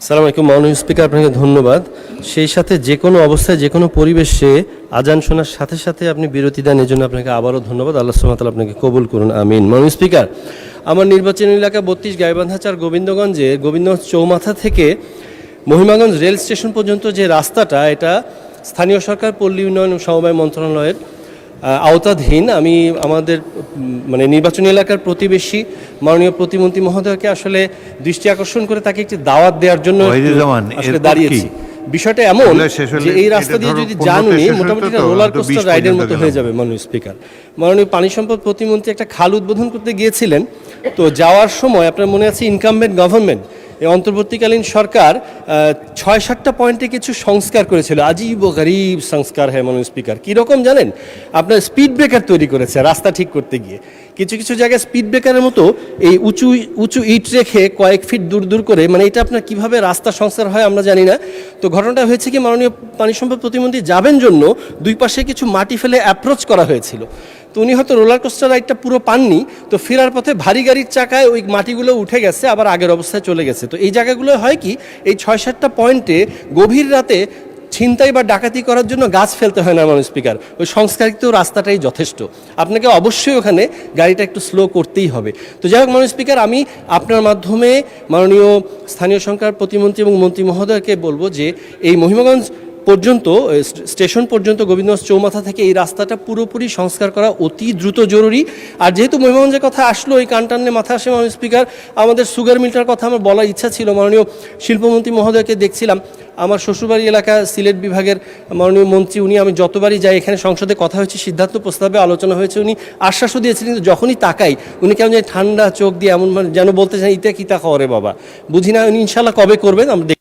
সালাম আলাইকুম মাননীয় স্পিকার, আপনাকে ধন্যবাদ। সেই সাথে যে কোনো অবস্থায় যে কোনো পরিবেশে আজান শোনার সাথে সাথে আপনি বিরতি দেন, এই জন্য আপনাকে আবারও ধন্যবাদ। আল্লাহ সুবহানাহু ওয়া তাআলা আপনাকে কবুল করুন, আমিন। মাননীয় স্পিকার, আমার নির্বাচনী এলাকা 32 গাইবান্ধা 4 গোবিন্দগঞ্জে গোবিন্দগঞ্জ চৌমাথা থেকে মহিমাগঞ্জ রেল স্টেশন পর্যন্ত যে রাস্তাটা, এটা স্থানীয় সরকার পল্লী উন্নয়ন ও সমবায় মন্ত্রণালয়ের আওতাধীন। আমি আমাদের নির্বাচনী এলাকার প্রতিবেশী মাননীয় প্রতিমন্ত্রী মহোদয়কে আসলে দৃষ্টি আকর্ষণ করে তাকে একটি দাওয়াত দেওয়ার জন্য আসলে দাঁড়িয়েছি। বিষয়টা এমন যে এই রাস্তা দিয়ে যদি যান উনি, মোটামুটি রোলার কোস্টার রাইডের মতো হয়ে যাবে। মাননীয় স্পিকার, মাননীয় পানি সম্পদ প্রতিমন্ত্রী একটা খাল উদ্বোধন করতে গিয়েছিলেন, তো যাওয়ার সময় আপনার মনে আছে ইনকামবেন্ট গভর্নমেন্ট, এই অন্তর্বর্তীকালীন সরকার ৬-৭টা পয়েন্টে কিছু সংস্কার করেছিল। আজীব ও গরিব সংস্কার হ্যাঁ মাননীয় স্পিকার। কীরকম জানেন? আপনার স্পিড ব্রেকার তৈরি করেছে রাস্তা ঠিক করতে গিয়ে। কিছু কিছু জায়গায় স্পিড ব্রেকারের মতো এই উঁচু উঁচু ইট রেখে কয়েক ফিট দূর দূর করে, এটা আপনার কীভাবে রাস্তা সংস্কার হয় আমরা জানি না। তো ঘটনাটা হয়েছে কি, মাননীয় পানি সম্পদ প্রতিমন্ত্রী যাবেন জন্য দুই পাশে কিছু মাটি ফেলে অ্যাপ্রোচ করা হয়েছিল। তো উনি হয়তো রোলার কোস্টার রাইডটা পুরো পাননি, তো ফেরার পথে ভারী গাড়ির চাকায় ওই মাটিগুলো উঠে গেছে, আবার আগের অবস্থায় চলে গেছে। তো এই জায়গাগুলো হয় কি, এই ৬-৭টা পয়েন্টে গভীর রাতে ছিনতাই বা ডাকাতি করার জন্য গাছ ফেলতে হয় না মাননীয় স্পিকার, ওই সংস্কারিত রাস্তাটাই যথেষ্ট। আপনাকে অবশ্যই ওখানে গাড়িটা একটু স্লো করতেই হবে। তো যাই হোক মাননীয় স্পিকার, আমি আপনার মাধ্যমে মাননীয় স্থানীয় সরকার প্রতিমন্ত্রী এবং মন্ত্রী মহোদয়কে বলবো যে এই মহিমাগঞ্জ পর্যন্ত স্টেশন পর্যন্ত গোবিন্দগঞ্জ চৌমাথা থেকে এই রাস্তাটা পুরোপুরি সংস্কার করা অতি দ্রুত জরুরি। আর যেহেতু মহিমাগঞ্জের কথা আসলো, এই কানটান্নে মাথা আসে মাননীয় স্পিকার, আমাদের সুগার মিলটার কথা আমার বলার ইচ্ছা ছিল। মাননীয় শিল্পমন্ত্রী মহোদয়কে দেখছিলাম, আমার শ্বশুরবাড়ি এলাকা সিলেট বিভাগের মাননীয় মন্ত্রী, উনি, আমি যতবারই যাই এখানে সংসদে কথা হয়েছে, সিদ্ধান্ত প্রস্তাবে আলোচনা হয়েছে, উনি আশ্বাসও দিয়েছিলেন। কিন্তু যখনই তাকাই উনি কেমন যেন ঠান্ডা চোখ দিয়ে এমন যেন বলতে চান ইটা কিতা খবরে বাবা, বুঝি না উনি ইনশাল্লাহ কবে করবেন আমরা